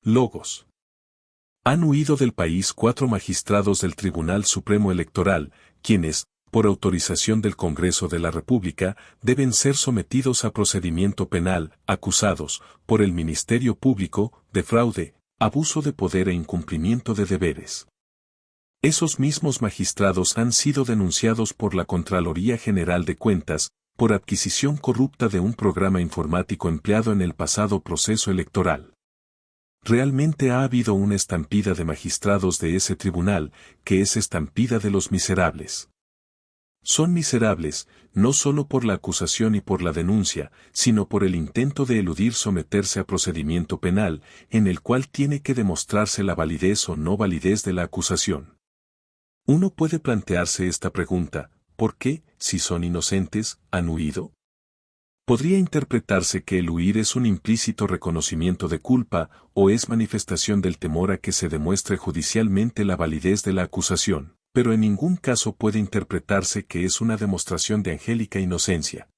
Logos. Han huido del país 4 magistrados del Tribunal Supremo Electoral, quienes, por autorización del Congreso de la República, deben ser sometidos a procedimiento penal, acusados, por el Ministerio Público, de fraude, abuso de poder e incumplimiento de deberes. Esos mismos magistrados han sido denunciados por la Contraloría General de Cuentas, por adquisición corrupta de un programa informático empleado en el pasado proceso electoral. Realmente ha habido una estampida de magistrados de ese tribunal, que es estampida de los miserables. Son miserables, no solo por la acusación y por la denuncia, sino por el intento de eludir someterse a procedimiento penal, en el cual tiene que demostrarse la validez o no validez de la acusación. Uno puede plantearse esta pregunta: ¿por qué, si son inocentes, han huido? Podría interpretarse que el huir es un implícito reconocimiento de culpa, o es manifestación del temor a que se demuestre judicialmente la validez de la acusación, pero en ningún caso puede interpretarse que es una demostración de angélica inocencia.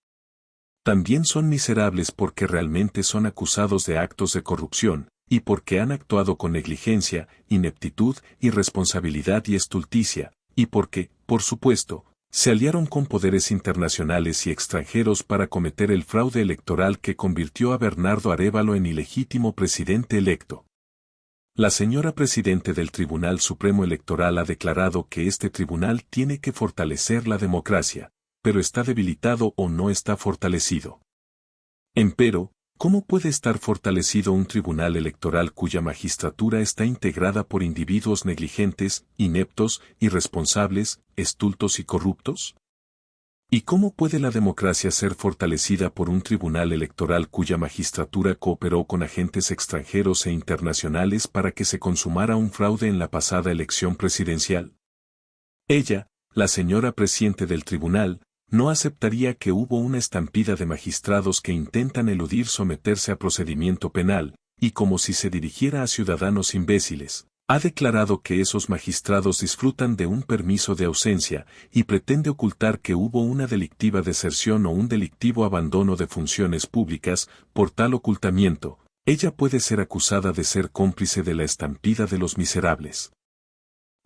También son miserables porque realmente son acusados de actos de corrupción, y porque han actuado con negligencia, ineptitud, irresponsabilidad y estulticia, y porque, por supuesto, se aliaron con poderes internacionales y extranjeros para cometer el fraude electoral que convirtió a Bernardo Arévalo en ilegítimo presidente electo. La señora presidente del Tribunal Supremo Electoral ha declarado que este tribunal tiene que fortalecer la democracia, pero está debilitado o no está fortalecido. Empero, ¿cómo puede estar fortalecido un tribunal electoral cuya magistratura está integrada por individuos negligentes, ineptos, irresponsables, estultos y corruptos? ¿Y cómo puede la democracia ser fortalecida por un tribunal electoral cuya magistratura cooperó con agentes extranjeros e internacionales para que se consumara un fraude en la pasada elección presidencial? Ella, la señora presidente del tribunal, no aceptaría que hubo una estampida de magistrados que intentan eludir someterse a procedimiento penal, y como si se dirigiera a ciudadanos imbéciles, ha declarado que esos magistrados disfrutan de un permiso de ausencia, y pretende ocultar que hubo una delictiva deserción o un delictivo abandono de funciones públicas. Por tal ocultamiento, ella puede ser acusada de ser cómplice de la estampida de los miserables.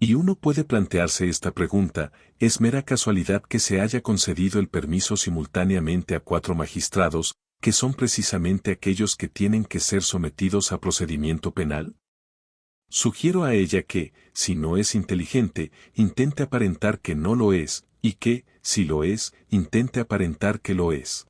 Y uno puede plantearse esta pregunta: ¿es mera casualidad que se haya concedido el permiso simultáneamente a 4 magistrados, que son precisamente aquellos que tienen que ser sometidos a procedimiento penal? Sugiero a ella que, si no es inteligente, intente aparentar que no lo es, y que, si lo es, intente aparentar que lo es.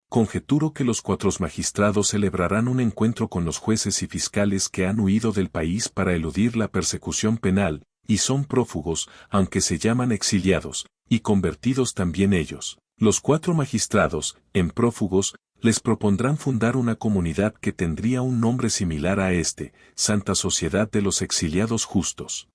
Conjeturo que los 4 magistrados celebrarán un encuentro con los jueces y fiscales que han huido del país para eludir la persecución penal, y son prófugos, aunque se llaman exiliados, y convertidos también ellos. Los 4 magistrados, en prófugos, les propondrán fundar una comunidad que tendría un nombre similar a este: Santa Sociedad de los Exiliados Justos.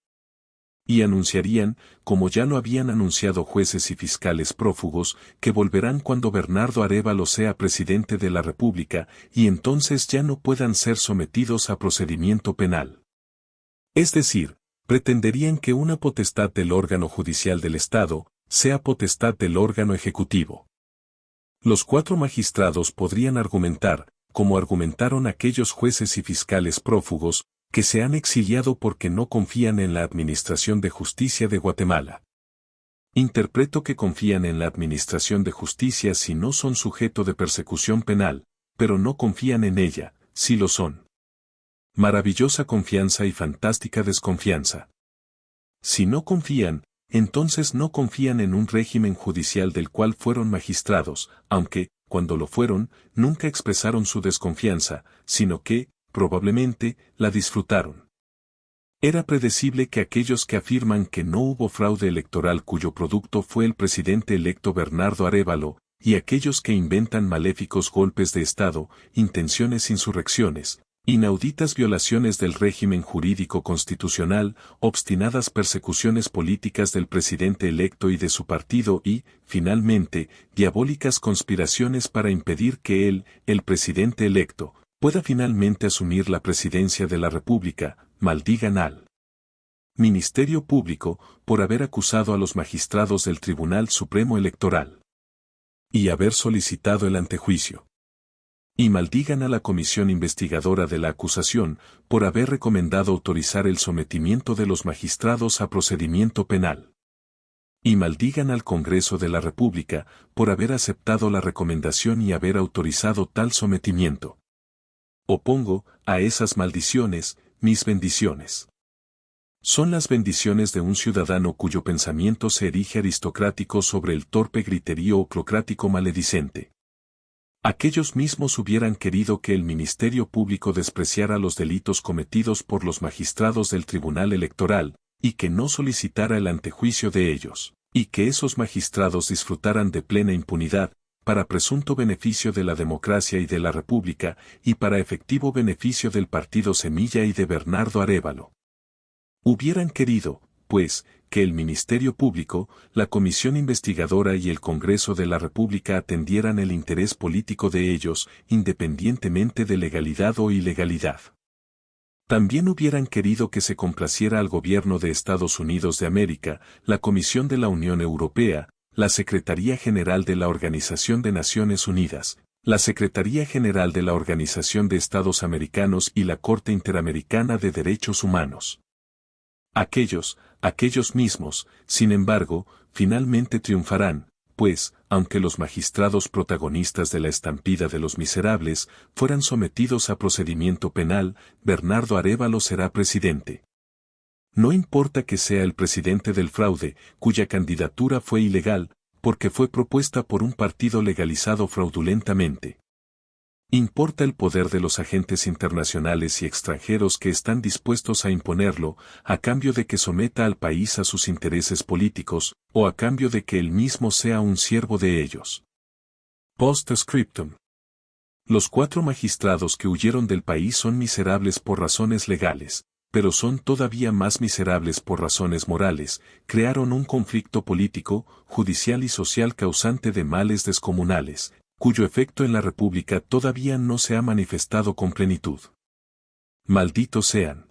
Y anunciarían, como ya lo habían anunciado jueces y fiscales prófugos, que volverán cuando Bernardo Arévalo sea presidente de la República, y entonces ya no puedan ser sometidos a procedimiento penal. Es decir, pretenderían que una potestad del órgano judicial del Estado sea potestad del órgano ejecutivo. Los 4 magistrados podrían argumentar, como argumentaron aquellos jueces y fiscales prófugos, que se han exiliado porque no confían en la Administración de Justicia de Guatemala. Interpreto que confían en la Administración de Justicia si no son sujeto de persecución penal, pero no confían en ella, si lo son. Maravillosa confianza y fantástica desconfianza. Si no confían, entonces no confían en un régimen judicial del cual fueron magistrados, aunque, cuando lo fueron, nunca expresaron su desconfianza, sino que, probablemente, la disfrutaron. Era predecible que aquellos que afirman que no hubo fraude electoral cuyo producto fue el presidente electo Bernardo Arévalo, y aquellos que inventan maléficos golpes de Estado, intenciones insurrecciones, inauditas violaciones del régimen jurídico constitucional, obstinadas persecuciones políticas del presidente electo y de su partido y, finalmente, diabólicas conspiraciones para impedir que él, el presidente electo, pueda finalmente asumir la presidencia de la República, maldigan al Ministerio Público por haber acusado a los magistrados del Tribunal Supremo Electoral y haber solicitado el antejuicio. Y maldigan a la comisión investigadora de la acusación por haber recomendado autorizar el sometimiento de los magistrados a procedimiento penal. Y maldigan al Congreso de la República por haber aceptado la recomendación y haber autorizado tal sometimiento. Opongo a esas maldiciones mis bendiciones. Son las bendiciones de un ciudadano cuyo pensamiento se erige aristocrático sobre el torpe griterío oclocrático maledicente. Aquellos mismos hubieran querido que el Ministerio Público despreciara los delitos cometidos por los magistrados del Tribunal Electoral, y que no solicitara el antejuicio de ellos, y que esos magistrados disfrutaran de plena impunidad, para presunto beneficio de la democracia y de la República, y para efectivo beneficio del partido Semilla y de Bernardo Arévalo. Hubieran querido, pues, que el Ministerio Público, la Comisión Investigadora y el Congreso de la República atendieran el interés político de ellos, independientemente de legalidad o ilegalidad. También hubieran querido que se complaciera al gobierno de Estados Unidos de América, la Comisión de la Unión Europea, la Secretaría General de la Organización de Naciones Unidas, la Secretaría General de la Organización de Estados Americanos y la Corte Interamericana de Derechos Humanos. Aquellos mismos, sin embargo, finalmente triunfarán, pues, aunque los magistrados protagonistas de la estampida de los miserables fueran sometidos a procedimiento penal, Bernardo Arévalo será presidente. No importa que sea el presidente del fraude, cuya candidatura fue ilegal, porque fue propuesta por un partido legalizado fraudulentamente. Importa el poder de los agentes internacionales y extranjeros que están dispuestos a imponerlo, a cambio de que someta al país a sus intereses políticos, o a cambio de que él mismo sea un siervo de ellos. Post-scriptum. Los 4 magistrados que huyeron del país son miserables por razones legales, pero son todavía más miserables por razones morales, crearon un conflicto político, judicial y social causante de males descomunales, cuyo efecto en la República todavía no se ha manifestado con plenitud. Malditos sean.